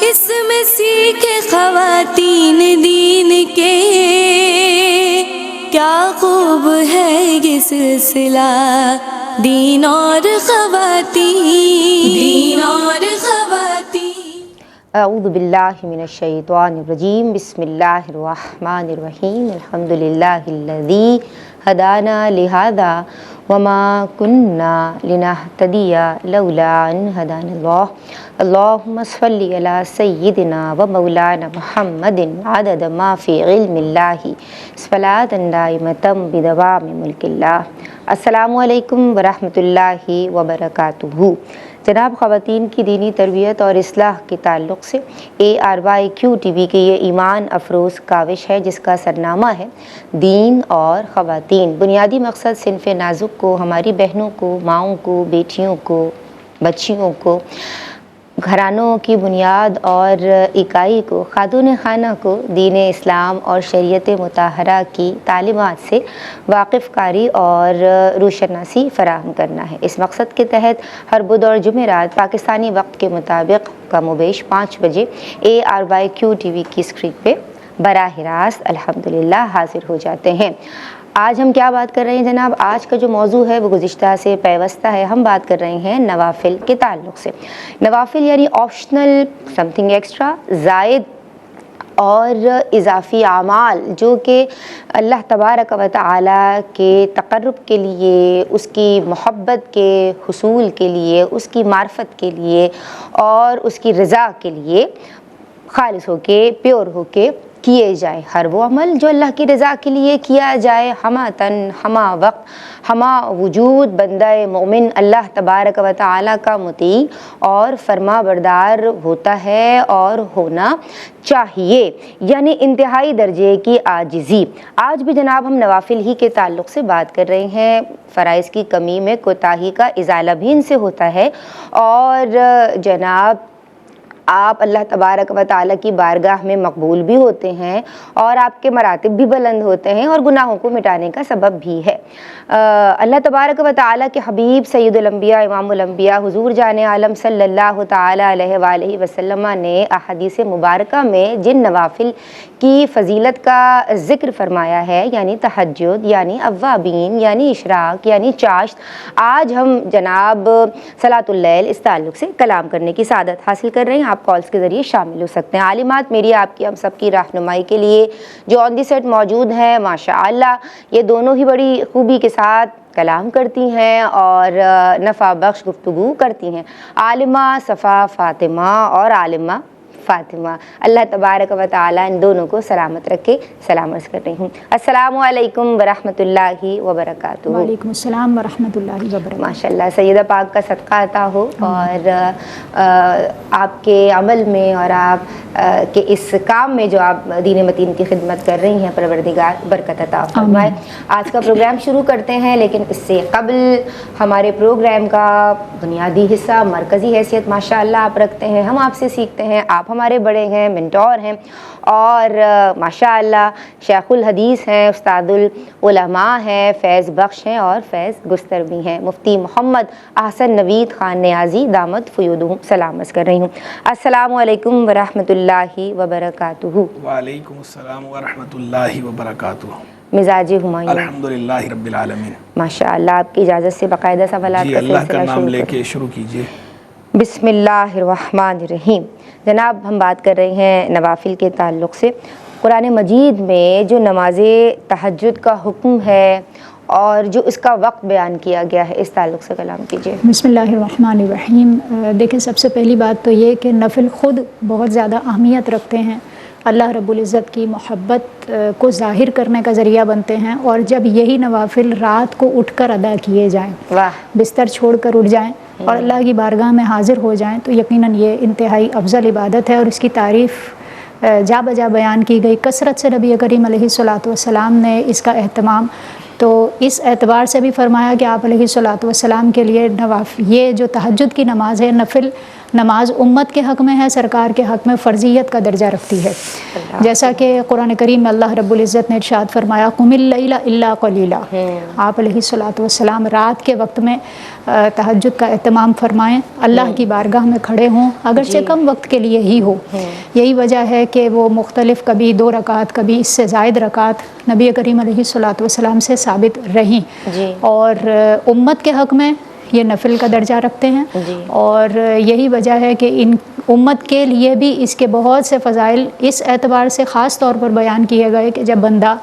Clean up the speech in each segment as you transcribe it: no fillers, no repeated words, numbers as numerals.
اس میں سیکھے خواتین دین کے، کیا خوب ہے یہ سلسلہ دین اور خواتین، اعوذ باللہ من الشیطان الرجیم، بسم اللہ الرحمن الرحیم، الحمد للہ الذی ہدانا لہذا وما کننا لنہتدی لولا ان ہدانا اللہ، اللہم صلی علی سیدنا و مولانا محمد عدد ما فی علم اللہ، صلاۃ دائمۃ بدوام ملک اللہ۔ السلام علیکم ورحمۃ اللہ وبرکاتہ۔ جناب، خواتین کی دینی تربیت اور اصلاح کے تعلق سے ARYQ TV کے یہ ایمان افروز کاوش ہے، جس کا سرنامہ ہے دین اور خواتین۔ بنیادی مقصد صنف نازک کو، ہماری بہنوں کو، ماؤں کو، بیٹیوں کو، بچیوں کو، گھرانوں کی بنیاد اور اکائی کو، خاتون خانہ کو دین اسلام اور شریعت مطہرہ کی تعلیمات سے واقف کاری اور روشناسی فراہم کرنا ہے۔ اس مقصد کے تحت ہر بدھ اور جمعرات پاکستانی وقت کے مطابق کم و بیش 5 بجے ARYQ TV کی اسکرین پہ براہ راست الحمدللہ حاضر ہو جاتے ہیں۔ آج ہم کیا بات کر رہے ہیں جناب؟ آج کا جو موضوع ہے وہ گزشتہ سے پیوستہ ہے۔ ہم بات کر رہے ہیں نوافل کے تعلق سے۔ نوافل یعنی آپشنل، سم تھنگ ایکسٹرا، زائد اور اضافی اعمال جو کہ اللہ تبارک و تعالیٰ کے تقرب کے لیے، اس کی محبت کے حصول کے لیے، اس کی معرفت کے لیے اور اس کی رضا کے لیے خالص ہو کے، پیور ہو کے کیے جائیں۔ ہر وہ عمل جو اللہ کی رضا کے لیے کیا جائے، ہمہ تن، ہمہ وقت، ہمہ وجود بندہ مومن اللہ تبارک و تعالیٰ کا مطیع اور فرما بردار ہوتا ہے اور ہونا چاہیے، یعنی انتہائی درجے کی عاجزی۔ آج بھی جناب ہم نوافل ہی کے تعلق سے بات کر رہے ہیں۔ فرائض کی کمی میں کوتاہی کا ازالہ بھی ان سے ہوتا ہے، اور جناب آپ اللہ تبارک و تعالیٰ کی بارگاہ میں مقبول بھی ہوتے ہیں، اور آپ کے مراتب بھی بلند ہوتے ہیں، اور گناہوں کو مٹانے کا سبب بھی ہے۔ اللہ تبارک و تعالیٰ کے حبیب سید الانبیاء امام الانبیاء حضور جان عالم صلی اللہ تعالیٰ علیہ وآلہ وسلم نے احادیث مبارکہ میں جن نوافل کی فضیلت کا ذکر فرمایا ہے، یعنی تہجد، یعنی اوابین، یعنی اشراق، یعنی چاشت، آج ہم جناب صلاۃ اللیل اس تعلق سے کلام کرنے کی سعادت حاصل کر رہے ہیں۔ آپ کالز کے ذریعے شامل ہو سکتے ہیں۔ عالمات میری، آپ کی، ہم سب کی رہنمائی کے لیے جو آن دی سیٹ موجود ہیں، ماشاءاللہ یہ دونوں ہی بڑی خوبی کے ساتھ کلام کرتی ہیں اور نفع بخش گفتگو کرتی ہیں۔ عالمہ صفا فاطمہ اور عالمہ فاطمہ، اللہ تبارک و تعالیٰ ان دونوں کو سلامت رکھے، سلام عرض کر رہی ہوں۔ السلام علیکم ورحمۃ اللہ وبرکاتہ۔ وعلیکم السلام ورحمۃ اللہ وبرکاتہ۔ ماشاءاللہ، سیدہ پاک کا صدقہ عطا ہو، اور آپ کے عمل میں اور آپ کے اس کام میں جو آپ دین متین کی خدمت کر رہی ہیں، پروردگار برکت عطا فرمائے۔ آج کا پروگرام شروع کرتے ہیں، لیکن اس سے قبل ہمارے پروگرام کا بنیادی حصہ، مرکزی حیثیت ماشاءاللہ آپ رکھتے ہیں۔ ہم آپ سے سیکھتے ہیں، آپ ہمارے بڑے ہیں، منٹور ہیں، اور ماشاءاللہ شیخ الحدیث ہیں، استاد العلماء ہیں، فیض بخش ہیں اور فیض گستر بھی ہیں، مفتی محمد احسن نوید خان نیازی دامت فیودہم، سلام عرض کر رہی ہوں۔ السلام علیکم ورحمۃ اللہ وبرکاتہ۔ وعلیکم السلام ورحمۃ اللہ وبرکاتہ۔ مزاج ہمایوں الحمدللہ رب العالمین۔ ماشاءاللہ، آپ کی اجازت سے باقاعدہ سوالات کا اللہ کا سلسلہ نام لے شروع کے شروع کیجئے۔ بسم اللہ الرحمن الرحیم۔ جناب ہم بات کر رہے ہیں نوافل کے تعلق سے۔ قرآن مجید میں جو نماز تہجد کا حکم ہے اور جو اس کا وقت بیان کیا گیا ہے، اس تعلق سے کلام کیجیے۔ بسم اللہ الرحمن الرحیم۔ دیکھیں، سب سے پہلی بات تو یہ کہ نفل خود بہت زیادہ اہمیت رکھتے ہیں، اللہ رب العزت کی محبت کو ظاہر کرنے کا ذریعہ بنتے ہیں، اور جب یہی نوافل رات کو اٹھ کر ادا کیے جائیں، بستر چھوڑ کر اٹھ جائیں اور اللہ کی بارگاہ میں حاضر ہو جائیں، تو یقیناً یہ انتہائی افضل عبادت ہے، اور اس کی تعریف جا بجا بیان کی گئی۔ کثرت سے نبی کریم علیہ الصلاۃ والسلام نے اس کا اہتمام تو اس اعتبار سے بھی فرمایا کہ آپ علیہ الصلاۃ والسلام کے لیے یہ جو تہجد کی نماز ہے، نفل نماز امت کے حق میں ہے، سرکار کے حق میں فرضیت کا درجہ رکھتی ہے، جیسا کہ قرآن کریم میں اللہ رب العزت نے ارشاد فرمایا قم اللیل الا قلیلا، آپ علیہ الصلوۃ والسلام رات کے وقت میں تہجد کا اہتمام فرمائیں، اللہ کی بارگاہ میں کھڑے ہوں، اگرچہ کم وقت کے لیے ہی ہو۔ یہی وجہ ہے کہ وہ مختلف کبھی 2 رکعت کبھی اس سے زائد رکعت نبی کریم علیہ الصلوۃ والسلام سے ثابت رہیں، اور امت کے حق میں یہ نفل کا درجہ رکھتے ہیں، اور یہی وجہ ہے کہ ان امت کے لیے بھی اس کے بہت سے فضائل اس اعتبار سے خاص طور پر بیان کیے گئے کہ جب بندہ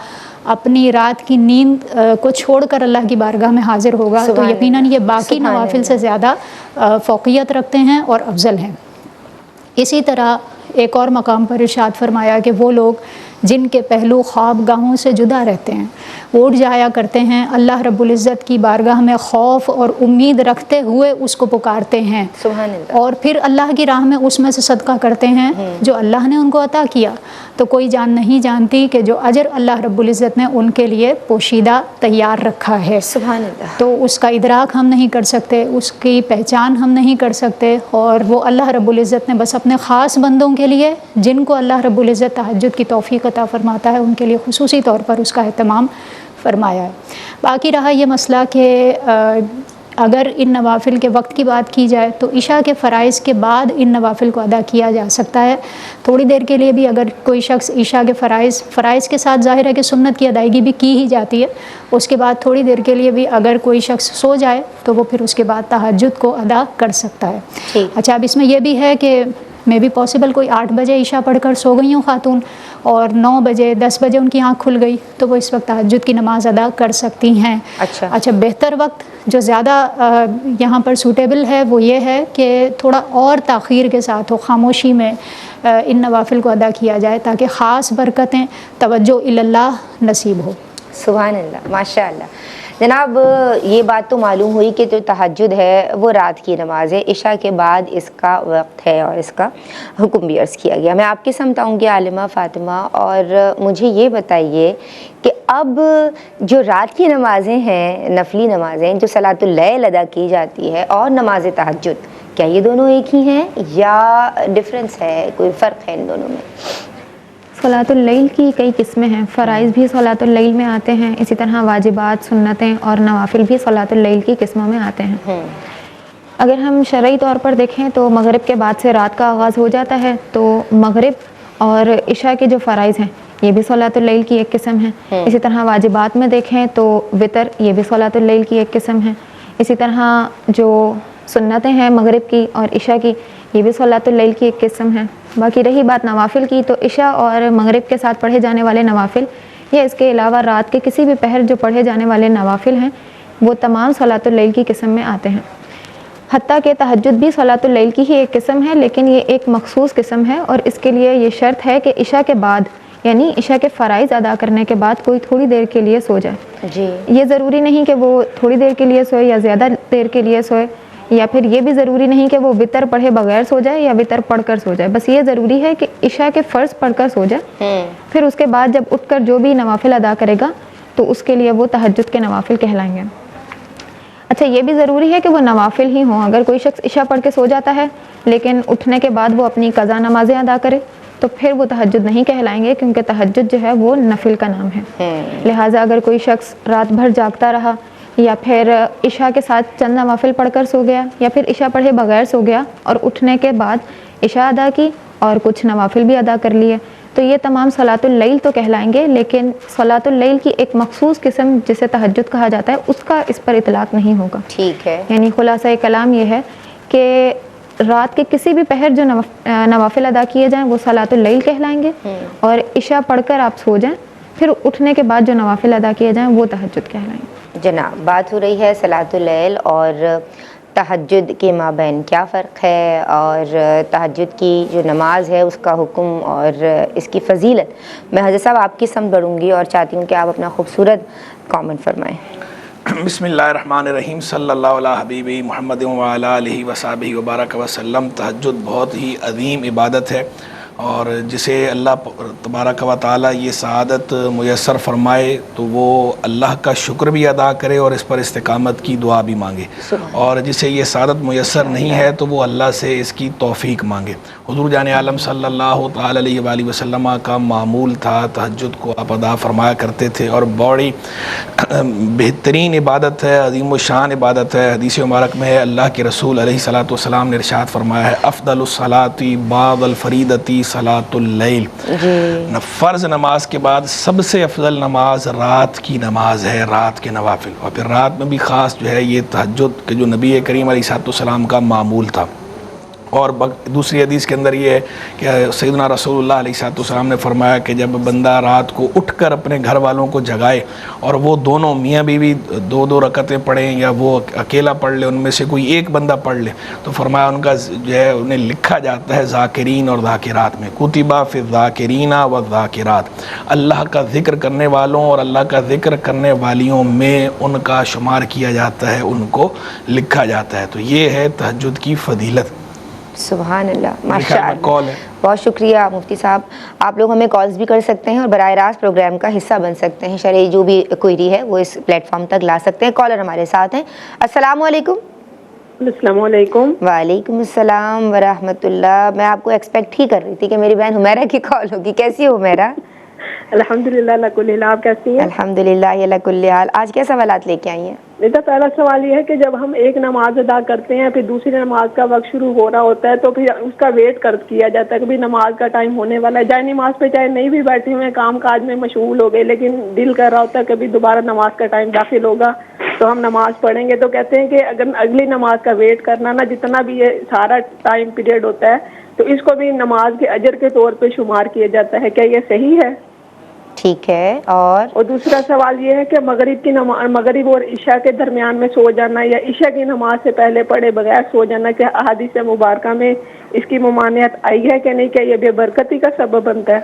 اپنی رات کی نیند کو چھوڑ کر اللہ کی بارگاہ میں حاضر ہوگا تو یقیناً یہ باقی نوافل سے زیادہ فوقیت رکھتے ہیں اور افضل ہیں۔ اسی طرح ایک اور مقام پر ارشاد فرمایا کہ وہ لوگ جن کے پہلو خواب گاہوں سے جدا رہتے ہیں، وہ اٹھ جایا کرتے ہیں، اللہ رب العزت کی بارگاہ میں خوف اور امید رکھتے ہوئے اس کو پکارتے ہیں، سبحان اللہ، اور پھر اللہ کی راہ میں اس میں سے صدقہ کرتے ہیں جو اللہ نے ان کو عطا کیا، تو کوئی جان نہیں جانتی کہ جو اجر اللہ رب العزت نے ان کے لیے پوشیدہ تیار رکھا ہے، سبحان اللہ، تو اس کا ادراک ہم نہیں کر سکتے، اس کی پہچان ہم نہیں کر سکتے، اور وہ اللہ رب العزت نے بس اپنے خاص بندوں کے لیے جن کو اللہ رب العزت تہجد کی توفیق عطا فرماتا ہے ان کے لیے خصوصی طور پر اس کا اہتمام فرمایا ہے۔ باقی رہا یہ مسئلہ کہ اگر ان نوافل کے وقت کی بات کی جائے تو عشاء کے فرائض کے بعد ان نوافل کو ادا کیا جا سکتا ہے، تھوڑی دیر کے لیے بھی اگر کوئی شخص عشاء کے فرائض کے ساتھ ظاہر ہے کہ سنت کی ادائیگی بھی کی ہی جاتی ہے، اس کے بعد تھوڑی دیر کے لیے بھی اگر کوئی شخص سو جائے تو وہ پھر اس کے بعد تہجد کو ادا کر سکتا ہے۔ اچھا، اب اس میں یہ بھی ہے کہ میں بھی پاسبل کوئی 8 بجے عشاء پڑھ کر سو گئی ہوں خاتون اور 9 بجے 10 بجے ان کی آنکھ کھل گئی تو وہ اس وقت تہجد کی نماز ادا کر سکتی ہیں۔ اچھا، بہتر وقت جو زیادہ یہاں پر سوٹیبل ہے وہ یہ ہے کہ تھوڑا اور تاخیر کے ساتھ ہو، خاموشی میں ان نوافل کو ادا کیا جائے تاکہ خاص برکتیں توجہ اللہ نصیب ہو۔ سبحان اللہ، ماشاء اللہ۔ جناب، یہ بات تو معلوم ہوئی کہ جو تہجد ہے وہ رات کی نماز ہے، عشاء کے بعد اس کا وقت ہے اور اس کا حکم بھی عرض کیا گیا۔ میں آپ کی سمت آؤں گی عالمہ فاطمہ، اور مجھے یہ بتائیے کہ اب جو رات کی نمازیں ہیں، نفلی نمازیں جو صلاۃ اللیل ادا کی جاتی ہے، اور نماز تہجد، کیا یہ دونوں ایک ہی ہیں یا ڈفرینس ہے، کوئی فرق ہے ان دونوں میں؟ صلاۃ اللیل کی کئی قسمیں ہیں، فرائض بھی صلاۃ اللیل میں آتے ہیں، اسی طرح واجبات، سنتیں اور نوافل بھی صلاۃ اللیل کی قسموں میں آتے ہیں۔ اگر ہم شرعی طور پر دیکھیں تو مغرب کے بعد سے رات کا آغاز ہو جاتا ہے، تو مغرب اور عشاء کے جو فرائض ہیں یہ بھی صلاۃ اللیل کی ایک قسم ہے۔ اسی طرح واجبات میں دیکھیں تو وطر، یہ بھی صلاۃ اللیل کی ایک قسم ہے۔ اسی طرح جو سنتیں ہیں مغرب کی اور عشاء کی، یہ بھی صلاۃ اللیل کی ایک قسم ہے۔ باقی رہی بات نوافل کی، تو عشاء اور مغرب کے ساتھ پڑھے جانے والے نوافل یا اس کے علاوہ رات کے کسی بھی پہر جو پڑھے جانے والے نوافل ہیں وہ تمام صلاۃ اللیل کی قسم میں آتے ہیں۔ حتیٰ کہ تہجد بھی صلاۃ اللیل کی ہی ایک قسم ہے، لیکن یہ ایک مخصوص قسم ہے، اور اس کے لیے یہ شرط ہے کہ عشاء کے بعد، یعنی عشاء کے فرائض ادا کرنے کے بعد کوئی تھوڑی دیر کے لیے سو جائے۔ یہ ضروری نہیں کہ وہ تھوڑی دیر کے لیے سوئے یا زیادہ دیر کے لیے سوئے، یا پھر یہ بھی ضروری نہیں کہ وہ وطر پڑھے بغیر سو جائے یا وطر پڑھ کر سو جائے، بس یہ ضروری ہے کہ عشاء کے فرض پڑھ کر سو جائے، پھر اس کے بعد جب اٹھ کر جو بھی نوافل ادا کرے گا تو اس کے لیے وہ تہجد کے نوافل کہلائیں گے۔ اچھا، یہ بھی ضروری ہے کہ وہ نوافل ہی ہوں۔ اگر کوئی شخص عشاء پڑھ کے سو جاتا ہے لیکن اٹھنے کے بعد وہ اپنی قضا نمازیں ادا کرے تو پھر وہ تہجد نہیں کہلائیں گے، کیونکہ تہجد جو ہے وہ نفل کا نام ہے۔ لہٰذا اگر کوئی شخص رات بھر جاگتا رہا یا پھر عشاء کے ساتھ چند نوافل پڑھ کر سو گیا، یا پھر عشاء پڑھے بغیر سو گیا اور اٹھنے کے بعد عشاء ادا کی اور کچھ نوافل بھی ادا کر لیے، تو یہ تمام صلاۃ اللیل تو کہلائیں گے، لیکن صلاۃ اللیل کی ایک مخصوص قسم جسے تہجد کہا جاتا ہے اس کا اس پر اطلاق نہیں ہوگا۔ ٹھیک ہے، یعنی خلاصہ کلام یہ ہے کہ رات کے کسی بھی پہر جو نوافل ادا کیے جائیں وہ صلاۃ اللیل کہلائیں گے، اور عشاء پڑھ کر آپ سو جائیں، پھر اٹھنے کے بعد جو نوافل ادا کیے جائیں وہ تہجد کہلائیں گے۔ جناب، بات ہو رہی ہے صلاۃ اللیل اور تہجد کے مابین کیا فرق ہے، اور تہجد کی جو نماز ہے اس کا حکم اور اس کی فضیلت۔ میں حضرت صاحب آپ کی سمت بڑھوں گی اور چاہتی ہوں کہ آپ اپنا خوبصورت کامنٹ فرمائیں۔ بسم اللہ الرحمن الرحیم، صلی اللہ علیہ حبیب محمد وعلی آلہ وصحبہ وبارک وسلم۔ تہجد بہت ہی عظیم عبادت ہے اور جسے اللہ تبارک و تعالی یہ سعادت میسر فرمائے تو وہ اللہ کا شکر بھی ادا کرے اور اس پر استقامت کی دعا بھی مانگے، اور جسے یہ سعادت میسر نہیں ہے تو وہ اللہ سے اس کی توفیق مانگے۔ حضور جان عالم صلی اللہ تعالی علیہ وآلہ وسلم کا معمول تھا تہجد کو آپ ادا فرمایا کرتے تھے، اور بڑی بہترین عبادت ہے، عظیم و شان عبادت ہے۔ حدیث مبارک میں ہے اللہ کے رسول علیہ الصلوۃ والسلام نے ارشاد فرمایا ہے افضل الصلاۃ بعد الفریضۃ صلاۃ اللیل، فرض نماز کے بعد سب سے افضل نماز رات کی نماز ہے، رات کے نوافل، اور پھر رات میں بھی خاص جو ہے یہ تہجد کہ جو نبی کریم علیہ الصلوۃ والسلام کا معمول تھا۔ اور دوسری حدیث کے اندر یہ ہے کہ سیدنا رسول اللہ علیہ الصلوۃ والسلام نے فرمایا کہ جب بندہ رات کو اٹھ کر اپنے گھر والوں کو جگائے اور وہ دونوں میاں بیوی دو دو رکعتیں پڑھیں یا وہ اکیلا پڑھ لے، ان میں سے کوئی ایک بندہ پڑھ لے، تو فرمایا ان کا جو ہے انہیں لکھا جاتا ہے ذاکرین اور ذاکرات میں، کتبہ فی الذاکرین والذاکرات، اللہ کا ذکر کرنے والوں اور اللہ کا ذکر کرنے والیوں میں ان کا شمار کیا جاتا ہے، ان کو لکھا جاتا ہے۔ تو یہ ہے تہجد کی فضیلت۔ سبحان اللہ، ماشاء اللہ، کال ہے۔ بہت شکریہ مفتی صاحب۔ آپ لوگ ہمیں کالز بھی کر سکتے ہیں اور براہ راست پروگرام کا حصہ بن سکتے ہیں، شرعی جو بھی کوئری ہے وہ اس پلیٹ فارم تک لا سکتے ہیں۔ کالر ہمارے ساتھ ہیں، السلام علیکم۔ السلام علیکم۔ وعلیکم السلام ورحمۃ اللہ۔ میں آپ کو ایکسپیکٹ ہی کر رہی تھی کہ میری بہن حمیرہ کی کال ہوگی۔ کیسی ہو حمیرہ؟ الحمدللہ اللہ کل حال، آپ کیسی ہیں؟ الحمدللہ اللہ کل حال۔ آج کیا سوالات لے کے آئی ہیں؟ میرا پہلا سوال یہ ہے کہ جب ہم ایک نماز ادا کرتے ہیں پھر دوسری نماز کا وقت شروع ہو رہا ہوتا ہے تو پھر اس کا ویٹ کیا جاتا ہے کہ نماز کا ٹائم ہونے والا ہے، جائے نماز پہ چاہے نہیں بھی بیٹھے ہوئے کام کاج میں مشغول ہو گئے، لیکن دل کر رہا ہوتا ہے کبھی دوبارہ نماز کا ٹائم داخل ہوگا تو ہم نماز پڑھیں گے۔ تو کہتے ہیں کہ اگر اگلی نماز کا ویٹ کرنا نا، جتنا بھی یہ سارا ٹائم پیریڈ ہوتا ہے تو اس کو بھی نماز کے اجر کے طور پہ شمار کیا جاتا ہے، کیا یہ صحیح ہے؟ ٹھیک ہے۔ اور دوسرا سوال یہ ہے کہ مغرب اور عشاء کے درمیان میں سو جانا یا عشاء کی نماز سے پہلے پڑھے بغیر سو جانا، کیا احادیث مبارکہ میں اس کی ممانعت آئی ہے کہ نہیں، کیا یہ بے برکتی کا سبب بنتا ہے؟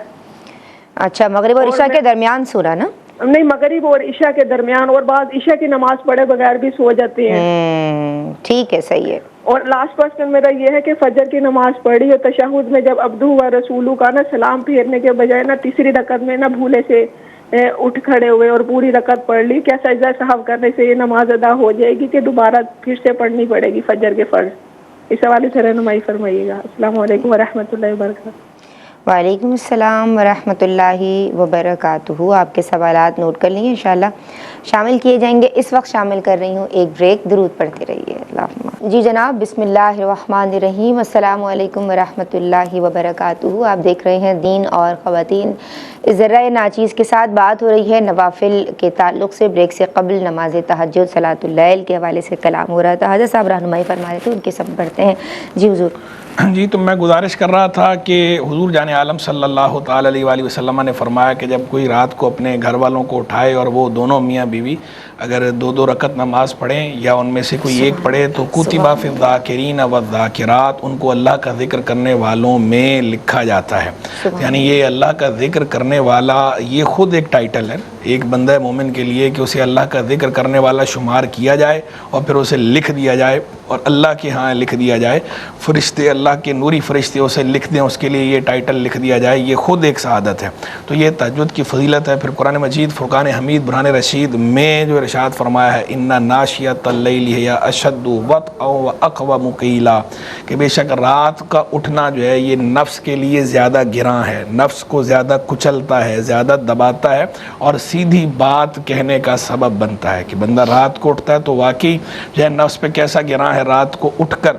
اچھا، مغرب اور عشاء کے درمیان سورہ نا؟ نہیں، مغرب اور عشاء کے درمیان، اور بعض عشاء کی نماز پڑھے بغیر بھی سو جاتے ہیں۔ ٹھیک ہے، صحیح ہے۔ اور لاسٹ کوسچن میرا یہ ہے کہ فجر کی نماز پڑھی اور تشہد میں جب عبدہ و رسولہ کا نا سلام پھیرنے کے بجائے نا تیسری رکعت میں نا بھولے سے اٹھ کھڑے ہوئے اور پوری رکعت پڑھ لی، کیا سجدہ سہو کرنے سے یہ نماز ادا ہو جائے گی کہ دوبارہ پھر سے پڑھنی پڑے گی فجر کے فرض؟ اس حوالے سے رہنمائی فرمائیے گا۔ السلام علیکم ورحمۃ اللہ وبرکاتہ۔ وعلیکم السلام ورحمۃ اللہ وبرکاتہ۔ آپ کے سوالات نوٹ کر لیے، انشاءاللہ شامل کیے جائیں گے۔ اس وقت شامل کر رہی ہوں ایک بریک، درود پڑھتے رہیے۔ اللہم جی جناب، بسم اللہ الرحمن الرحیم۔ السلام علیکم ورحمۃ اللہ وبرکاتہ۔ آپ دیکھ رہے ہیں دین اور خواتین۔ اس ذرہ ناچیز کے ساتھ بات ہو رہی ہے نوافل کے تعلق سے۔ بریک سے قبل نماز تہجد صلاۃ اللیل کے حوالے سے کلام ہو رہا تھا، حضرت صاحب رہنمائی فرما رہے تھے، ان کے سب پڑھتے ہیں۔ جی حضور۔ جی، تو میں گزارش کر رہا تھا کہ حضور جان عالم صلی اللہ تعالی علیہ وآلہ وسلم نے فرمایا کہ جب کوئی رات کو اپنے گھر والوں کو اٹھائے اور وہ دونوں میاں بیوی اگر دو دو رکعت نماز پڑھیں یا ان میں سے کوئی ایک پڑھے تو کتبہ فی الذاکرین والذاکرات، ان کو اللہ کا ذکر کرنے والوں میں لکھا جاتا ہے۔ یعنی یہ اللہ کا ذکر کرنے والا یہ خود ایک ٹائٹل ہے ایک بندہ مومن کے لیے کہ اسے اللہ کا ذکر کرنے والا شمار کیا جائے اور پھر اسے لکھ دیا جائے اور اللہ کے ہاں لکھ دیا جائے، فرشتے اللہ کے نوری فرشتے اسے لکھ دیں، اس کے لیے یہ ٹائٹل لکھ دیا جائے، یہ خود ایک سعادت ہے۔ تو یہ تہجد کی فضیلت ہے۔ پھر قرآن مجید فرقان حمید برہان رشید میں جو ارشاد فرمایا ہے ان ناشیۃ اللیل ہی اشد وطئا واقوم قیلا، کہ بے شک رات کا اٹھنا جو ہے یہ نفس کے لیے زیادہ گراں ہے، نفس کو زیادہ کچلتا ہے، زیادہ دباتا ہے اور سیدھی بات کہنے کا سبب بنتا ہے۔ کہ بندہ رات کو اٹھتا ہے تو واقعی جو ہے نفس پہ کیسا گراں ہے، رات کو اٹھ کر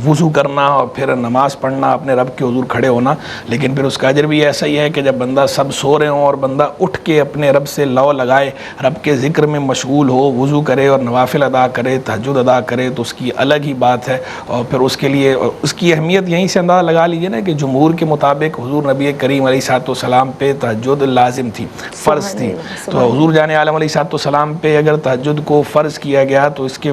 وضو کرنا اور پھر نماز پڑھنا، اپنے رب کے حضور کھڑے ہونا، لیکن پھر اس کا اجر بھی ایسا ہی ہے کہ جب بندہ سب سو رہے ہوں اور بندہ اٹھ کے اپنے رب سے لو لگائے، رب کے ذکر میں مشغول ہو، وضو کرے اور نوافل ادا کرے، تہجد ادا کرے، تو اس کی الگ ہی بات ہے۔ اور پھر اس کے لیے اس کی اہمیت یہیں سے اندازہ لگا لیجیے نا کہ جمہور کے مطابق حضور نبی کریم علیہ الصلوۃ والسلام پہ تہجد لازم تھی، فرض تھی۔ تو حضور جان عالم علیہ الصلوۃ والسلام پہ اگر تہجد کو فرض کیا گیا تو اس کے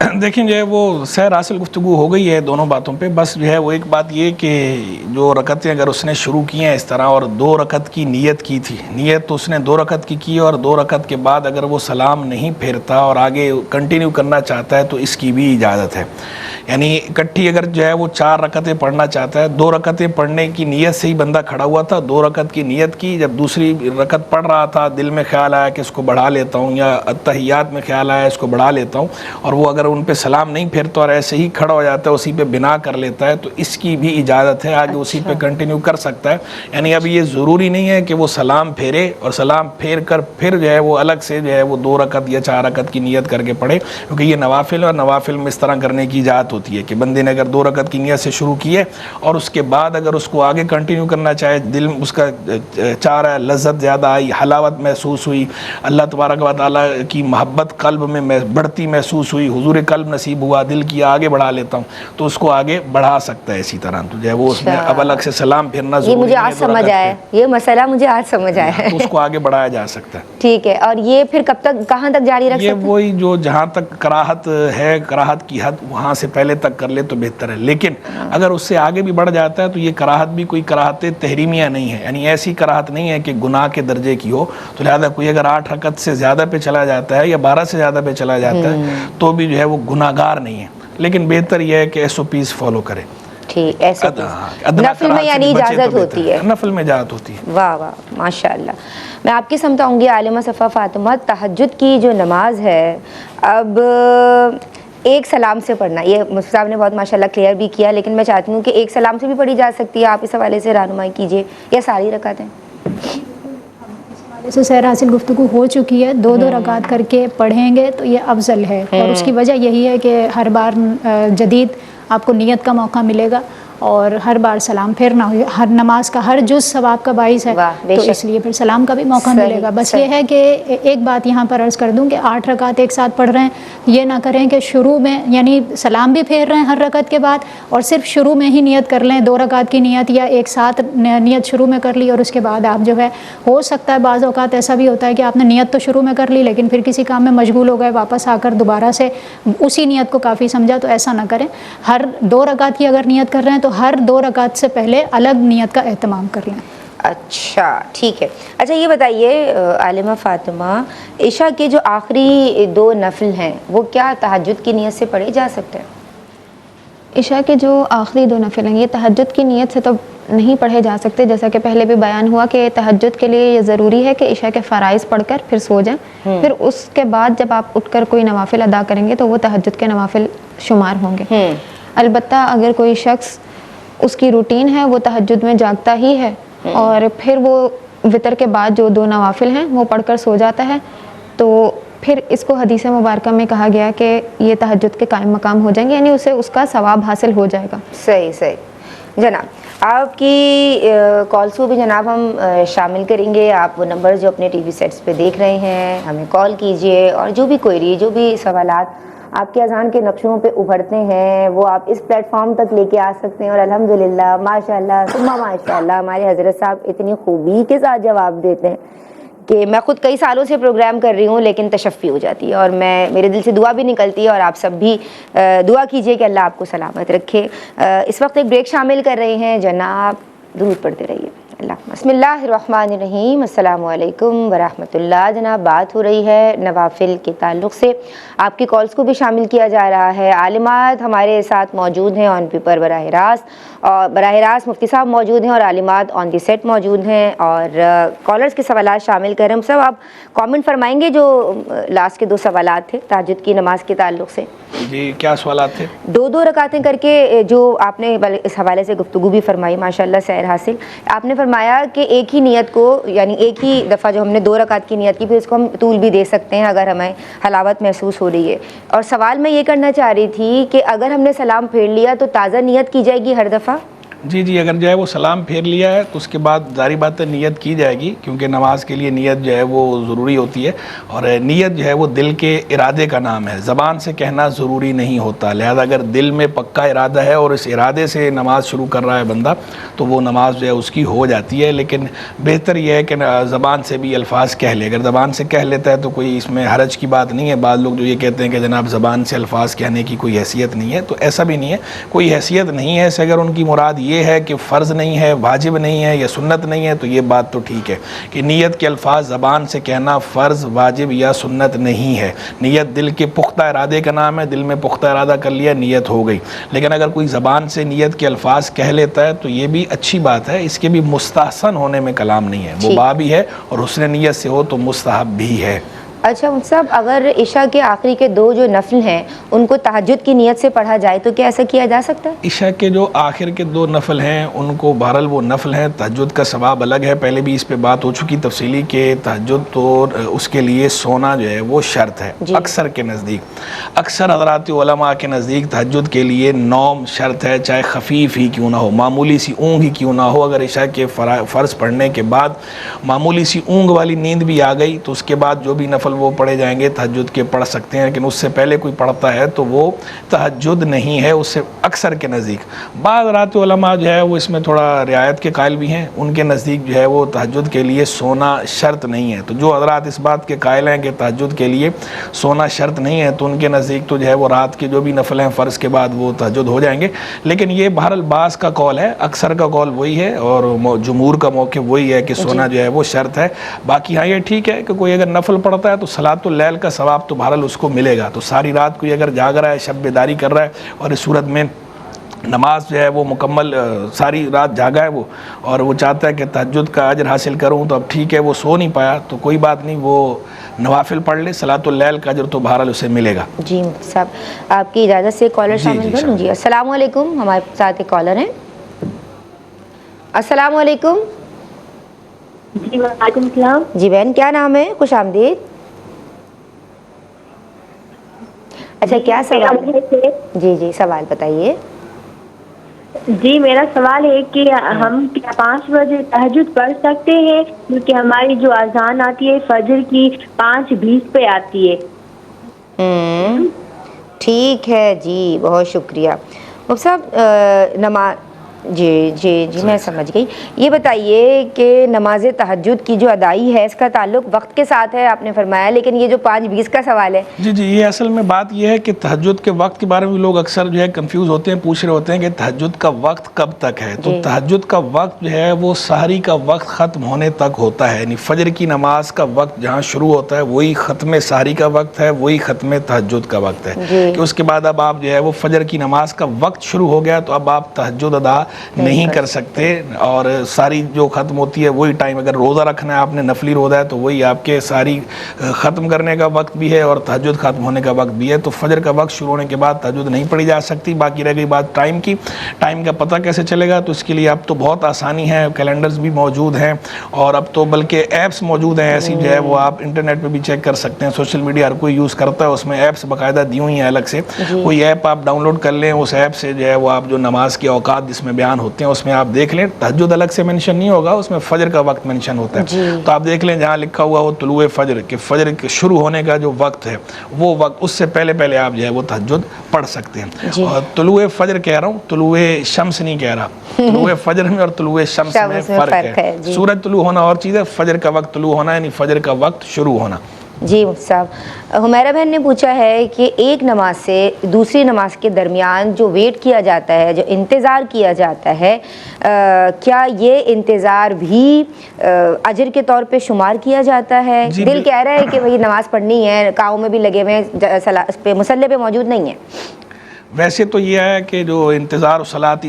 دیکھیں جو ہے وہ سیر حاصل گفتگو ہو گئی ہے دونوں باتوں پہ. بس جو ہے وہ ایک بات یہ کہ جو رکعتیں اگر اس نے شروع کی ہیں اس طرح اور 2 رکعت کی نیت کی تھی, نیت تو اس نے 2 رکعت کی اور 2 رکعت کے بعد اگر وہ سلام نہیں پھیرتا اور آگے کنٹینیو کرنا چاہتا ہے تو اس کی بھی اجازت ہے. یعنی اکٹھی اگر جو ہے وہ 4 رکعتیں پڑھنا چاہتا ہے, 2 رکعتیں پڑھنے کی نیت سے ہی بندہ کھڑا ہوا تھا, 2 رکعت کی نیت کی, جب دوسری رکعت پڑھ رہا تھا دل میں خیال آیا کہ اس کو بڑھا لیتا ہوں, یا التحیات میں خیال آیا اس کو بڑھا لیتا ہوں, اور وہ اگر ان پہ سلام نہیں پھیرتا اور ایسے ہی کھڑا ہو جاتا ہے, اسی پہ بنا کر لیتا ہے, تو اس کی بھی اجازت ہے, آگے اسی پہ کنٹینیو کر سکتا ہے. یعنی اب یہ ضروری نہیں ہے کہ وہ سلام پھیرے اور سلام پھیر کر پھر جو ہے وہ الگ سے جو ہے وہ 2 رکعت یا 4 رکعت کی نیت کر کے پڑھے, کیونکہ یہ نوافل اور نوافل میں اس طرح کرنے کی اجازت ہوتی ہے کہ بندے نے اگر 2 رکعت کی نیت سے شروع کی ہے اور اس کے بعد اگر اس کو آگے کنٹینیو کرنا چاہے, دل اس کا چاہ رہا ہے, لذت زیادہ آئی, حلاوت محسوس ہوئی, اللہ تبارک و تعالیٰ کی محبت قلب میں بڑھتی محسوس ہوئی, حضور قلب نصیب ہوا, دل کی آگے بڑھا لیتا ہوں, تو اس کو آگے بڑھا سکتا ہے. اسی طرح تو جو ہے وہ اس میں اب الگ سے سلام پھرنا ضروری ہے. یہ مجھے آج سمجھ آیا, یہ مسئلہ مجھے آج سمجھ آیا ہے. تو اس کو آگے بڑھایا جا سکتا ہے. ٹھیک ہے. اور یہ پھر کب تک, کہاں تک جاری رکھ سکتے ہیں؟ یہ وہی جو جہاں تک کراہت ہے, کراہت کی حد وہاں سے پہلے تک کر لے تو بہتر ہے. لیکن اگر اس سے آگے بھی بڑھ جاتا ہے تو یہ کراہت بھی کوئی کراہت تحریمیہ نہیں ہے, یعنی ایسی کراہت نہیں ہے کہ گناہ کے درجے کی ہو. تو لہذا کوئی اگر 8 رکعت سے زیادہ پہ چلا جاتا ہے یا 12 سے زیادہ پہ چلا جاتا ہے تو بھی جو ہے وہ گناہ گار نہیں ہے. لیکن بہتر یہ ہے کہ SOPs فالو کرے. ٹھیک, ایسے نفل میں یعنی اجازت ہوتی ہے, نفل میں اجازت ہوتی ہے. واہ واہ ماشاء اللہ. میں آپ کی سمت آؤں گی عالمہ صفا فاطمہ. تہجد کی جو نماز ہے, اب ایک سلام سے پڑھنا, یہ مفتی صاحب نے بہت ماشاءاللہ کلیئر بھی کیا, لیکن میں چاہتی ہوں کہ ایک سلام سے بھی پڑھی جا سکتی ہے, آپ اس حوالے سے رہنمائی کیجیے, یا ساری رکعتیں؟ سے سیر حاصل گفتگو ہو چکی ہے, 2 رکعت کر کے پڑھیں گے تو یہ افضل ہے. اور اس کی وجہ یہی ہے کہ ہر بار جدید آپ کو نیت کا موقع ملے گا اور ہر بار سلام پھیرنا, ہر نماز کا ہر جز ثواب کا باعث ہے, تو اس لیے پھر سلام کا بھی موقع ملے گا. بس یہ ہے کہ ایک بات یہاں پر عرض کر دوں کہ 8 رکعت ایک ساتھ پڑھ رہے ہیں, یہ نہ کریں کہ شروع میں یعنی سلام بھی پھیر رہے ہیں ہر رکعت کے بعد اور صرف شروع میں ہی نیت کر لیں 2 رکعت کی نیت, یا ایک ساتھ نیت شروع میں کر لی اور اس کے بعد آپ جو ہے, ہو سکتا ہے بعض اوقات ایسا بھی ہوتا ہے کہ آپ نے نیت تو شروع میں کر لی لیکن پھر کسی کام میں مشغول ہو گئے, واپس آ کر دوبارہ سے اسی نیت کو کافی سمجھا, تو ایسا نہ کریں. ہر 2 رکعت کی اگر نیت کر رہے ہیں تو ہر 2 رکعت سے پہلے الگ نیت کا اہتمام کر لیں. اچھا ٹھیک ہے. اچھا یہ بتائیے عالمہ فاطمہ, عشاء کے جو آخری 2 نفل ہیں وہ کیا تہجد کی نیت سے پڑھے جا سکتے ہیں؟ عشاء کے جو آخری 2 نفل ہیں یہ تہجد کی نیت سے تو نہیں پڑھے جا سکتے, جیسا کہ پہلے بھی بیان ہوا کہ تہجد کے لیے یہ ضروری ہے کہ عشاء کے فرائض پڑھ کر پھر سو جائیں, پھر اس کے بعد جب آپ اٹھ کر کوئی نوافل ادا کریں گے تو وہ تہجد کے نوافل شمار ہوں گے. البتہ اگر کوئی شخص, اس کی روٹین ہے وہ تہجد میں جاگتا ہی ہے اور پھر وہ وطر کے بعد جو 2 نوافل ہیں وہ پڑھ کر سو جاتا ہے, تو پھر اس کو حدیث مبارکہ میں کہا گیا کہ یہ تہجد کے قائم مقام ہو جائیں گے, یعنی اسے اس کا ثواب حاصل ہو جائے گا. صحیح جناب. آپ کی کالس کو بھی جناب ہم شامل کریں گے. آپ وہ نمبر جو اپنے ٹی وی سیٹس پہ دیکھ رہے ہیں ہمیں کال کیجئے, اور جو بھی کوئری, جو بھی سوالات آپ کے اذان کے نقشوں پہ ابھرتے ہیں وہ آپ اس پلیٹ فارم تک لے کے آ سکتے ہیں. اور الحمدللہ ماشاءاللہ ثم ماشاءاللہ ہمارے حضرت صاحب اتنی خوبی کے ساتھ جواب دیتے ہیں کہ میں خود کئی سالوں سے پروگرام کر رہی ہوں لیکن تشفی ہو جاتی ہے, اور میرے دل سے دعا بھی نکلتی ہے, اور آپ سب بھی دعا کیجئے کہ اللہ آپ کو سلامت رکھے. اس وقت ایک بریک شامل کر رہے ہیں جناب, درود پڑھتے رہیے. اللہ بسم اللہ الرحمن الرحیم. السلام علیکم ورحمۃ اللہ. جناب بات ہو رہی ہے نوافل کے تعلق سے, آپ کی کالز کو بھی شامل کیا جا رہا ہے. عالمات ہمارے ساتھ موجود ہیں آن پیپر براہ راست, اور براہ راست مفتی صاحب موجود ہیں اور عالمات آن دی سیٹ موجود ہیں, اور کالرز کے سوالات شامل کر رہے ہیں. سب آپ کامنٹ فرمائیں گے جو لاسٹ کے 2 سوالات تھے تہجد کی نماز کے تعلق سے. جی کیا سوالات تھے؟ 2 رکعتیں کر کے جو آپ نے اس حوالے سے گفتگو بھی فرمائی ماشاءاللہ سیر حاصل. آپ نے فرمایا کہ ایک ہی نیت کو, یعنی ایک ہی دفعہ جو ہم نے 2 رکعت کی نیت کی پھر اس کو ہم طول بھی دے سکتے ہیں اگر ہمیں حلاوت محسوس ہو رہی ہے. اور سوال میں یہ کرنا چاہ رہی تھی کہ اگر ہم نے سلام پھیر لیا تو تازہ نیت کی جائے گی ہر دفعہ؟ جی جی، اگر جو ہے وہ سلام پھیر لیا ہے تو اس کے بعد ظاہری بات ہے نیت کی جائے گی، کیونکہ نماز کے لیے نیت جو ہے وہ ضروری ہوتی ہے، اور نیت جو ہے وہ دل کے ارادے کا نام ہے، زبان سے کہنا ضروری نہیں ہوتا، لہذا اگر دل میں پکا ارادہ ہے اور اس ارادے سے نماز شروع کر رہا ہے بندہ تو وہ نماز جو ہے اس کی ہو جاتی ہے، لیکن بہتر یہ ہے کہ زبان سے بھی الفاظ کہہ لے، اگر زبان سے کہہ لیتا ہے تو کوئی اس میں حرج کی بات نہیں ہے۔ بعض لوگ جو یہ کہتے ہیں کہ جناب زبان سے الفاظ کہنے کی کوئی حیثیت نہیں ہے، تو ایسا بھی نہیں ہے، کوئی حیثیت نہیں ہے، اسے اگر ان کی مراد یہ ہے کہ فرض نہیں ہے، واجب نہیں ہے یا سنت نہیں ہے تو یہ بات تو ٹھیک ہے کہ نیت کے الفاظ زبان سے کہنا فرض، واجب یا سنت نہیں ہے، نیت دل کے پختہ ارادے کا نام ہے، دل میں پختہ ارادہ کر لیا نیت ہو گئی، لیکن اگر کوئی زبان سے نیت کے الفاظ کہہ لیتا ہے تو یہ بھی اچھی بات ہے، اس کے بھی مستحسن ہونے میں کلام نہیں ہے، وہ باب بھی ہے اور حسن نیت سے ہو تو مستحب بھی ہے۔ اچھا صاحب، اگر عشاء کے آخری کے 2 جو نفل ہیں ان کو تہجد کی نیت سے پڑھا جائے تو کیا ایسا کیا جا سکتا ہے؟ عشاء کے جو آخر کے 2 نفل ہیں ان کو بہرحال وہ نفل ہیں، تہجد کا ثواب الگ ہے، پہلے بھی اس پہ بات ہو چکی تفصیلی کہ تہجد تو اس کے لیے سونا جو ہے وہ شرط ہے، اکثر کے نزدیک، اکثر حضرات علماء کے نزدیک تہجد کے لیے نوم شرط ہے، چاہے خفیف ہی کیوں نہ ہو، معمولی سی اونگ ہی کیوں نہ ہو، اگر عشاء کے فرض پڑھنے کے بعد معمولی سی اونگ والی نیند بھی آ گئی تو اس کے بعد جو بھی نفل وہ پڑھے جائیں گے تہجد کے پڑھ سکتے ہیں، لیکن اس سے پہلے کوئی پڑھتا ہے تو وہ تہجد نہیں ہے، اس سے اکثر کے نزدیک۔ بعض رات علماء جو ہے وہ اس میں تھوڑا رعایت کے قائل بھی ہیں، ان کے نزدیک جو ہے وہ تہجد کے لیے سونا شرط نہیں ہے، تو جو حضرات اس بات کے قائل ہیں کہ تہجد کے لیے سونا شرط نہیں ہے تو ان کے نزدیک تو جو ہے وہ رات کے جو بھی نفل ہیں فرض کے بعد وہ تہجد ہو جائیں گے، لیکن یہ بہرحال بعض کا قول ہے، اکثر کا قول وہی ہے اور جمہور کا موقف وہی ہے کہ سونا جو ہے وہ شرط ہے۔ باقی ہاں یہ ٹھیک ہے کہ کوئی اگر نفل پڑھتا ہے تو صلاۃ اللیل کا ثواب تو بہرحال اس کو ملے گا، تو ساری رات کوئی اگر جاگ رہا ہے، شب بیداری کر رہا ہے اور اس صورت میں نماز جو ہے وہ مکمل ساری رات جاگا ہے وہ اور وہ چاہتا ہے کہ تہجد کا اجر حاصل کروں تو اب ٹھیک ہے، وہ سو نہیں پایا تو کوئی بات نہیں، وہ نوافل پڑھ لے، صلاۃ اللیل کا اجر تو بہرحال اسے ملے گا۔ جی صاحب، آپ کی اجازت سے کالر شامل کر لوں۔ جی السلام علیکم، ہمارے ساتھ ایک کالر ہیں۔ السلام علیکم۔ جی وعلیکم السلام۔ جی بہن، کیا نام ہے؟ خوش آمدید۔ اچھا، کیا سوال ہے؟ جی جی سوال بتائیے۔ جی میرا سوال ہے کہ ہم کیا 5 بجے تہجد پڑھ سکتے ہیں، کیونکہ ہماری جو اذان آتی ہے فجر کی 5:20 پہ آتی ہے۔ ٹھیک ہے جی، بہت شکریہ مفتی صاحب۔ نماز جی میں سمجھ گئی۔ یہ بتائیے کہ نماز تہجد کی جو ادائی ہے اس کا تعلق وقت کے ساتھ ہے، آپ نے فرمایا، لیکن یہ جو 5:20 کا سوال ہے۔ جی یہ اصل میں بات یہ ہے کہ تہجد کے وقت کے بارے میں لوگ اکثر جو ہے کنفیوز ہوتے ہیں، پوچھ رہے ہوتے ہیں کہ تہجد کا وقت کب تک ہے، تو تہجد کا وقت جو ہے وہ سحری کا وقت ختم ہونے تک ہوتا ہے، یعنی فجر کی نماز کا وقت جہاں شروع ہوتا ہے وہی ختم سحری کا وقت ہے، وہی ختم تہجد کا وقت ہے، کہ اس کے بعد اب آپ جو ہے وہ فجر کی نماز کا وقت شروع ہو گیا تو اب آپ تہجد ادا نہیں کر سکتے، اور ساری جو ختم ہوتی ہے وہی ٹائم، اگر روزہ رکھنا ہے آپ نے نفلی روزہ ہے تو وہی آپ کے ساری ختم کرنے کا وقت بھی ہے اور تہجد ختم ہونے کا وقت بھی ہے، تو فجر کا وقت شروع ہونے کے بعد تہجد نہیں پڑھی جا سکتی۔ باقی رہ گئی بات ٹائم کی، ٹائم کا پتہ کیسے چلے گا، تو اس کے لیے اب تو بہت آسانی ہے، کیلنڈرز بھی موجود ہیں اور اب تو بلکہ ایپس موجود ہیں ایسی جو ہے وہ آپ انٹرنیٹ پہ بھی چیک کر سکتے ہیں، سوشل میڈیا ہر کوئی یوز کرتا ہے، اس میں ایپس باقاعدہ دی ہوئی ہیں الگ سے، کوئی ایپ آپ ڈاؤن لوڈ کر لیں، اس ایپ سے جو ہے وہ آپ جو نماز کے اوقات جس میں بیان ہوتے ہیں اس میں آپ دیکھ لیں، تہجد الگ سے منشن نہیں ہوگا، اس میں فجر کا وقت منشن ہوتا ہے، تو آپ دیکھ لیں جہاں لکھا ہوا وہ طلوع فجر، کہ فجر کے شروع ہونے کا جو وقت ہے وہ وقت، اس سے پہلے آپ جو ہے وہ تہجد پڑھ سکتے ہیں۔ اور طلوع فجر کہہ رہا ہوں، طلوع شمس نہیں کہہ رہا، طلوع فجر میں اور طلوع شمس میں فرق ہے، سورج طلوع ہونا اور چیز ہے، فجر کا وقت طلوع ہونا یعنی فجر کا وقت شروع ہونا۔ جی صاحب، حمیرہ بہن نے پوچھا ہے کہ ایک نماز سے دوسری نماز کے درمیان جو ویٹ کیا جاتا ہے، جو انتظار کیا جاتا ہے، کیا یہ انتظار بھی اجر کے طور پہ شمار کیا جاتا ہے؟ دل کہہ رہا ہے کہ وہی نماز پڑھنی ہے، کاموں میں بھی لگے ہوئے ہیں، مصلی پہ موجود نہیں ہے۔ ویسے تو یہ ہے کہ جو انتظار صلاۃ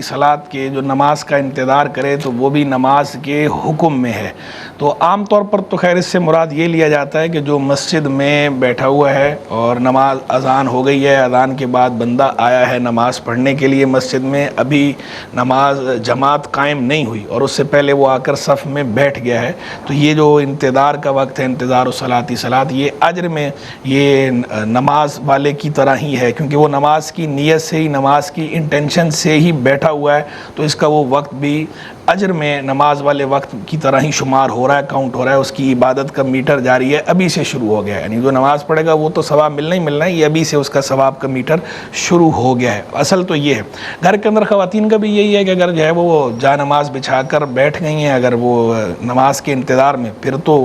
کے جو نماز کا انتظار کرے تو وہ بھی نماز کے حکم میں ہے، تو عام طور پر تو خیر اس سے مراد یہ لیا جاتا ہے کہ جو مسجد میں بیٹھا ہوا ہے اور نماز اذان ہو گئی ہے، اذان کے بعد بندہ آیا ہے نماز پڑھنے کے لیے مسجد میں، ابھی نماز جماعت قائم نہیں ہوئی اور اس سے پہلے وہ آ کر صف میں بیٹھ گیا ہے، تو یہ جو انتظار کا وقت ہے، انتظار صلاۃ، یہ اجر میں یہ نماز والے کی طرح ہی ہے، کیونکہ وہ نماز کی نیت نیت سے ہی, نماز کی انٹینشن سے ہی بیٹھا ہوا ہے تو اس کا وہ وقت بھی اجر میں نماز والے وقت کی طرح ہی شمار ہو رہا ہے, کاؤنٹ ہو رہا ہے, اس کی عبادت کا میٹر جاری ہے, ابھی سے شروع ہو گیا ہے. یعنی جو نماز پڑھے گا وہ تو ثواب ملنا ہی ملنا ہے, یہ ابھی سے اس کا ثواب کا میٹر شروع ہو گیا ہے. اصل تو یہ ہے. گھر کے اندر خواتین کا بھی یہی ہے کہ اگر جو ہے وہ جا نماز بچھا کر بیٹھ گئی ہیں اگر وہ نماز کے انتظار میں, پھر تو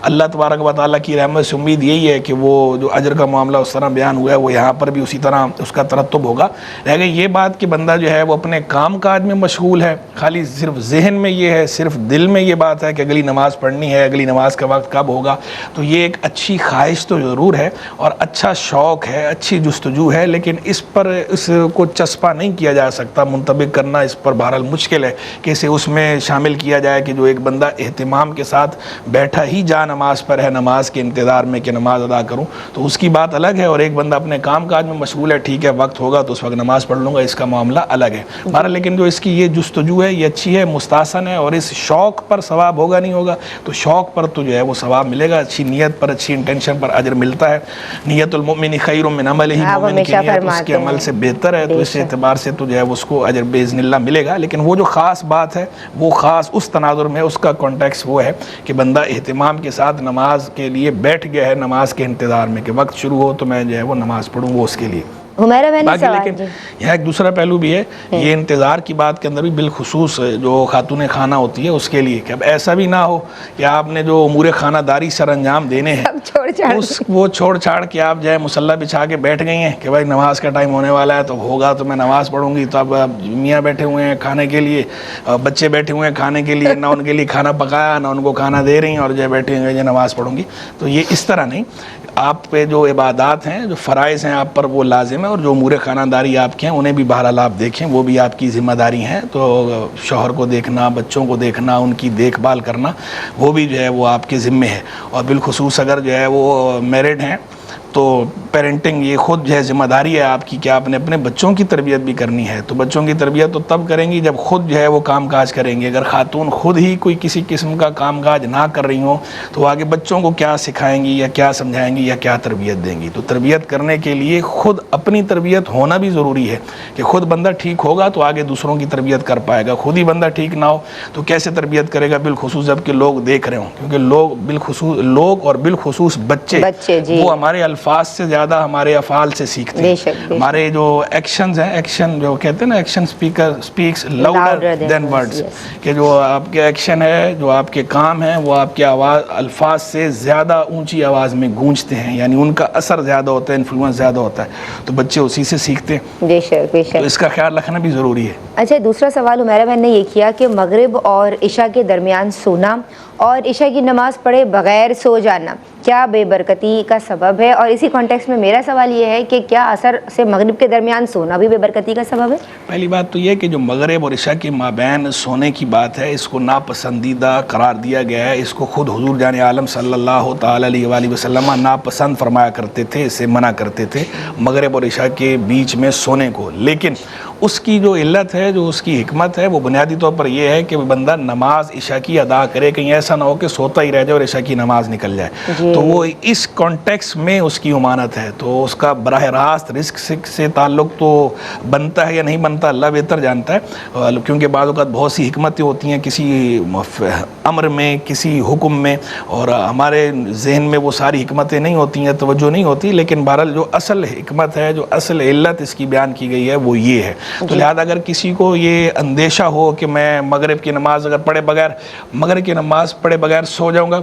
اللہ تبارک و تعالیٰ کی رحمت سے امید یہی ہے کہ وہ جو اجر کا معاملہ اس طرح بیان ہوا ہے وہ یہاں پر بھی اسی طرح اس کا ترتب ہوگا. رہ گئی یہ بات کہ بندہ جو ہے وہ اپنے کام کاج میں مشغول ہے, خالی صرف ذہن میں یہ ہے, صرف دل میں یہ بات ہے کہ اگلی نماز پڑھنی ہے, اگلی نماز کا وقت کب ہوگا, تو یہ ایک اچھی خواہش تو ضرور ہے اور اچھا شوق ہے, اچھی جستجو ہے, لیکن اس پر اس کو چسپا نہیں کیا جا سکتا, منطبق کرنا اس پر بہرحال مشکل ہے کہ اسے اس میں شامل کیا جائے کہ جو ایک بندہ اہتمام کے ساتھ بیٹھا ہی جا نماز پر ہے, نماز کے انتظار میں کہ نماز ادا کروں, تو اس کی بات الگ ہے. اور ایک بندہ اپنے کام کاج میں مشغول ہے, ٹھیک ہے وقت ہوگا تو اس وقت نماز پڑھ لوں گا, اس کا معاملہ الگ ہے. بہرحال لیکن جو اس کی یہ جستجو ہے یہ اچھی ہے, مستحسن ہے, اور اس شوق پر ثواب ہوگا نہیں ہوگا تو شوق پر تو جو ہے وہ ثواب ملے گا, اچھی نیت پر, اچھی انٹینشن پر اجر ملتا ہے. نیت المؤمن خیر من عملہ, مومن کی نیت اس کے عمل سے بہتر ہے, تو اس اعتبار سے تو جو ہے اس کو اجر باذن اللہ ملے گا. لیکن وہ جو خاص بات ہے وہ خاص اس تناظر میں اس کا کانٹیکس وہ ہے کہ بندہ اہتمام کے ساتھ نماز کے لیے بیٹھ گیا ہے, نماز کے انتظار میں کہ وقت شروع ہو تو میں جو ہے وہ نماز پڑھوں, وہ اس کے لیے. باقی لیکن یہاں ایک دوسرا پہلو بھی ہے, یہ انتظار کی بات کے اندر بھی بالخصوص جو خاتون خانہ ہوتی ہے اس کے لیے کہ اب ایسا بھی نہ ہو کہ آپ نے جو امور خانہ داری سر انجام دینے ہیں وہ چھوڑ چھاڑ کے آپ جو ہے مصلی بچھا کے بیٹھ گئی ہیں کہ بھائی نماز کا ٹائم ہونے والا ہے تو ہوگا تو میں نماز پڑھوں گی, تو اب میاں بیٹھے ہوئے ہیں کھانے کے لیے, بچے بیٹھے ہوئے ہیں کھانے کے لیے, نہ ان کے لیے کھانا پکایا نہ ان کو کھانا دے رہی ہیں, اور جو ہے بیٹھے ہوئے ہیں نماز پڑھوں گی. تو یہ اس طرح نہیں, آپ پہ جو عبادات ہیں, جو فرائض ہیں آپ پر وہ لازم ہے, اور جو امور خانہ داری آپ کے ہیں انہیں بھی بہرحال آپ دیکھیں, وہ بھی آپ کی ذمہ داری ہیں. تو شوہر کو دیکھنا, بچوں کو دیکھنا, ان کی دیکھ بھال کرنا وہ بھی جو ہے وہ آپ کے ذمے ہے. اور بالخصوص اگر جو ہے وہ میرڈ ہیں تو پیرنٹنگ یہ خود جو ہے ذمہ داری ہے آپ کی کہ آپ نے اپنے بچوں کی تربیت بھی کرنی ہے. تو بچوں کی تربیت تو تب کریں گی جب خود جو ہے وہ کام کاج کریں گے. اگر خاتون خود ہی کوئی کسی قسم کا کام کاج نہ کر رہی ہوں تو آگے بچوں کو کیا سکھائیں گی یا کیا سمجھائیں گی یا کیا تربیت دیں گی. تو تربیت کرنے کے لیے خود اپنی تربیت ہونا بھی ضروری ہے کہ خود بندہ ٹھیک ہوگا تو آگے دوسروں کی تربیت کر پائے گا. خود ہی بندہ ٹھیک نہ ہو تو کیسے تربیت کرے گا, بالخصوص جب کہ لوگ دیکھ رہے ہوں, کیونکہ لوگ اور بالخصوص بچے وہ ہمارے الفاظ سے زیادہ ہمارے افعال سے سیکھتے ہیں. ہمارے جو ایکشنز ہیں, ایکشن جو کہتے ہیں نا, action specs louder than words, کہ جو آپ کے ایکشن ہے, جو آپ کے کام ہیں وہ آپ کے الفاظ سے زیادہ اونچی آواز میں گونجتے ہیں, یعنی ان کا اثر زیادہ ہوتا ہے, انفلوئنس زیادہ ہوتا ہے, تو بچے اسی سے سیکھتے ہیں. بے شک بے شک, تو اس کا خیال رکھنا بھی ضروری ہے. اچھا, دوسرا سوال عمیرہ بہن نے یہ کیا کہ مغرب اور عشاء کے درمیان سونا اور عشاء کی نماز پڑھے بغیر سو جانا کیا بے برکتی کا سبب ہے؟ اور اسی کانٹیکس میں میرا سوال یہ ہے کہ کیا عصر سے مغرب کے درمیان سونا بھی بے برکتی کا سبب ہے؟ پہلی بات تو یہ کہ جو مغرب اور عشاء کے مابین سونے کی بات ہے اس کو ناپسندیدہ قرار دیا گیا ہے. اس کو خود حضور جان عالم صلی اللہ تعالی علیہ وآلہ وسلم ناپسند فرمایا کرتے تھے, اسے منع کرتے تھے مغرب اور عشاء کے بیچ میں سونے کو. لیکن اس کی جو علت ہے, جو اس کی حکمت ہے, وہ بنیادی طور پر یہ ہے کہ بندہ نماز عشاء کی ادا کرے, کہیں ایسا نہ ہو کہ سوتا ہی رہ جائے اور عشاء کی نماز نکل جائے. تو وہ اس کانٹیکس میں اس کی امانت ہے, تو اس کا براہ راست رزق سے تعلق تو بنتا ہے یا نہیں بنتا اللہ بہتر جانتا ہے, کیونکہ بعض اوقات بہت سی حکمتیں ہوتی ہیں کسی امر میں, کسی حکم میں, اور ہمارے ذہن میں وہ ساری حکمتیں نہیں ہوتی ہیں, توجہ نہیں ہوتی. لیکن بہرحال جو اصل حکمت ہے, جو اصل علت اس کی بیان کی گئی ہے وہ یہ ہے. تو لہذا اگر کسی کو یہ اندیشہ ہو کہ میں مغرب کی نماز اگر مغرب کی نماز پڑھے بغیر سو جاؤں گا,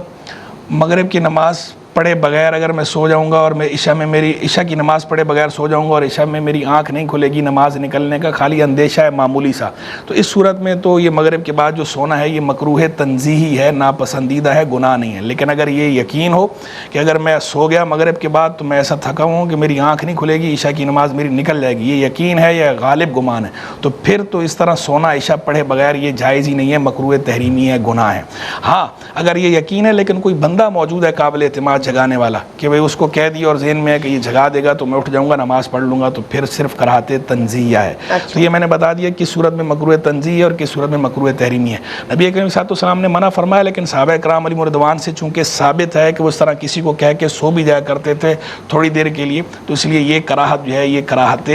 مغرب کی نماز پڑھے بغیر اگر میں سو جاؤں گا اور میں عشاء کی نماز پڑھے بغیر سو جاؤں گا اور عشاء میں میری آنکھ نہیں کھلے گی نماز نکلنے کا, خالی اندیشہ ہے معمولی سا, تو اس صورت میں تو یہ مغرب کے بعد جو سونا ہے یہ مکروہ تنزیہی ہے, ناپسندیدہ ہے, گناہ نہیں ہے. لیکن اگر یہ یقین ہو کہ اگر میں سو گیا مغرب کے بعد تو میں ایسا تھکا ہوں کہ میری آنکھ نہیں کھلے گی, عشاء کی نماز میری نکل جائے گی, یہ یقین ہے یا غالب گمان ہے, تو پھر تو اس طرح سونا عشاء پڑھے بغیر یہ جائز ہی نہیں ہے, مکروہ تحریمی ہے, گناہ ہے. ہاں اگر یہ یقین ہے لیکن کوئی بندہ موجود ہے قابل اعتماد جگانے والا کہ بھئی اس کو کہہ دیا اور ذہن میں ہے کہ یہ جگا دے گا تو میں اٹھ جاؤں گا نماز پڑھ لوں گا، تو پھر صرف کراہت تنزیہ ہے۔ تو یہ میں نے بتا دیا کس صورت میں مکروہ تنزیہ ہے اور کس صورت میں مکروہ تحریمی ہے۔ نبی کریم صلی اللہ علیہ وسلم نے منع فرمایا، لیکن صحابہ کرام علیہم رضوان سے چونکہ ثابت ہے کہ وہ اس طرح کسی کو کہہ کے سو بھی جایا کرتے تھے تھوڑی دیر کے لیے، تو اس لیے یہ کراہت جو ہے یہ کراہت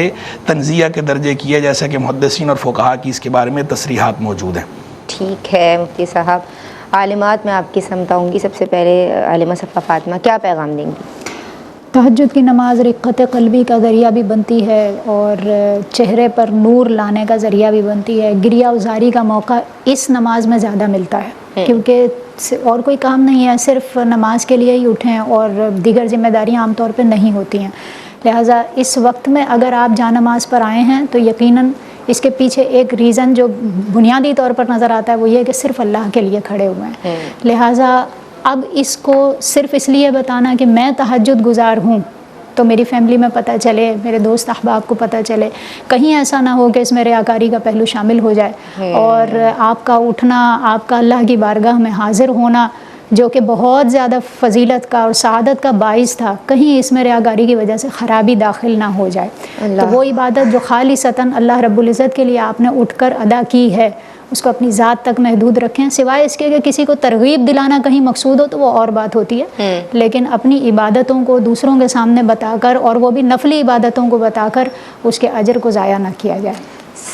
تنزیہ کے درجے کی ہے، جیسا کہ محدثین اور فقہا کی اس کے بارے میں تصریحات موجود ہیں۔ ٹھیک ہے مفتی صاحب، عالمات میں آپ کی سمت آؤں گی۔ سب سے پہلے عالمہ صفا فاطمہ کیا پیغام دیں گی؟ تہجد کی نماز رقت قلبی کا ذریعہ بھی بنتی ہے اور چہرے پر نور لانے کا ذریعہ بھی بنتی ہے۔ گریہ ازاری کا موقع اس نماز میں زیادہ ملتا ہے، کیونکہ اور کوئی کام نہیں ہے، صرف نماز کے لیے ہی اٹھیں اور دیگر ذمہ داریاں عام طور پہ نہیں ہوتی ہیں۔ لہٰذا اس وقت میں اگر آپ جا نماز پر آئے ہیں تو یقیناً اس کے پیچھے ایک ریزن جو بنیادی طور پر نظر آتا ہے وہ یہ کہ صرف اللہ کے لیے کھڑے ہوئے ہیں۔ لہٰذا اب اس کو صرف اس لیے بتانا کہ میں تہجد گزار ہوں تو میری فیملی میں پتہ چلے، میرے دوست احباب کو پتہ چلے، کہیں ایسا نہ ہو کہ اس میں ریاکاری کا پہلو شامل ہو جائے اور آپ کا اٹھنا، آپ کا اللہ کی بارگاہ میں حاضر ہونا جو کہ بہت زیادہ فضیلت کا اور سعادت کا باعث تھا، کہیں اس میں ریاکاری کی وجہ سے خرابی داخل نہ ہو جائے۔ تو وہ عبادت جو خالصتاً اللہ رب العزت کے لیے آپ نے اٹھ کر ادا کی ہے اس کو اپنی ذات تک محدود رکھیں، سوائے اس کے کہ کسی کو ترغیب دلانا کہیں مقصود ہو تو وہ اور بات ہوتی ہے، لیکن اپنی عبادتوں کو دوسروں کے سامنے بتا کر اور وہ بھی نفلی عبادتوں کو بتا کر اس کے اجر کو ضائع نہ کیا جائے۔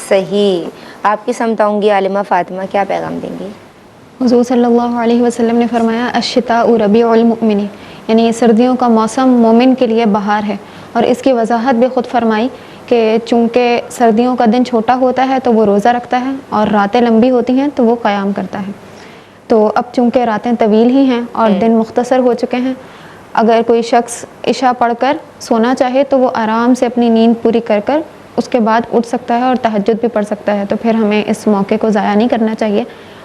صحیح۔ آپ کی سمت آؤں گی عالمہ فاطمہ، کیا پیغام دیں گی؟ حضور صلی اللہ علیہ وسلم نے فرمایا الشتاء ربیع المؤمن، یعنی سردیوں کا موسم مومن کے لیے بہار ہے، اور اس کی وضاحت بھی خود فرمائی کہ چونکہ سردیوں کا دن چھوٹا ہوتا ہے تو وہ روزہ رکھتا ہے اور راتیں لمبی ہوتی ہیں تو وہ قیام کرتا ہے۔ تو اب چونکہ راتیں طویل ہی ہیں اور دن مختصر ہو چکے ہیں، اگر کوئی شخص عشاء پڑھ کر سونا چاہے تو وہ آرام سے اپنی نیند پوری کر کر اس کے بعد اٹھ سکتا ہے اور تہجد بھی پڑھ سکتا ہے۔ تو پھر ہمیں اس موقع کو ضائع نہیں کرنا چاہیے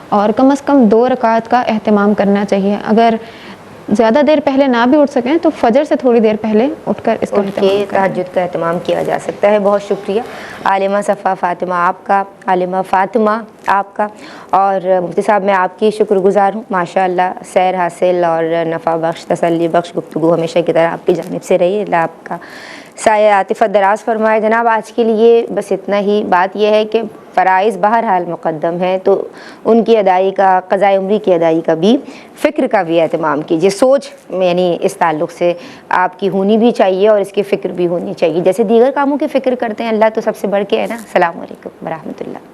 اور کم از کم 2 رکعت کا اہتمام کرنا چاہیے۔ اگر زیادہ دیر پہلے نہ بھی اٹھ سکیں تو فجر سے تھوڑی دیر پہلے اٹھ کر اس کا تہجد کا اہتمام کیا جا سکتا ہے۔ بہت شکریہ عالمہ صفا فاطمہ آپ کا، عالمہ فاطمہ آپ کا، اور مفتی صاحب میں آپ کی شکر گزار ہوں۔ ماشاء اللہ سیر حاصل اور نفع بخش، تسلی بخش گفتگو ہمیشہ کی طرح آپ کی جانب سے رہی۔ اللہ آپ کا سایہ عاطفت دراز فرمائے۔ جناب آج کے لیے بس اتنا ہی۔ بات یہ ہے کہ فرائض بہرحال مقدم ہیں تو ان کی ادائی کا، قضاء عمری کی ادائی کا بھی، فکر کا بھی اہتمام کیجیے۔ سوچ یعنی اس تعلق سے آپ کی ہونی بھی چاہیے اور اس کی فکر بھی ہونی چاہیے، جیسے دیگر کاموں کی فکر کرتے ہیں اللہ تو سب سے بڑھ کے ہے نا۔ السلام علیکم ورحمۃ اللہ۔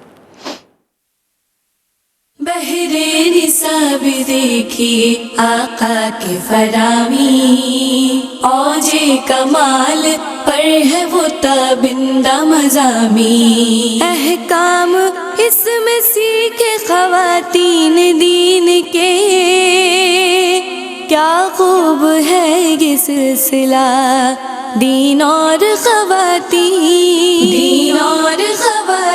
بہرے نصاب دیکھیے آقا کے فرامی، اوج کمال پر ہے وہ تابندہ مضامی، احکام اس میں سیکھے خواتین دین کے، کیا خوب ہے یہ سلسلہ دین اور خواتین، دین اور خواتین۔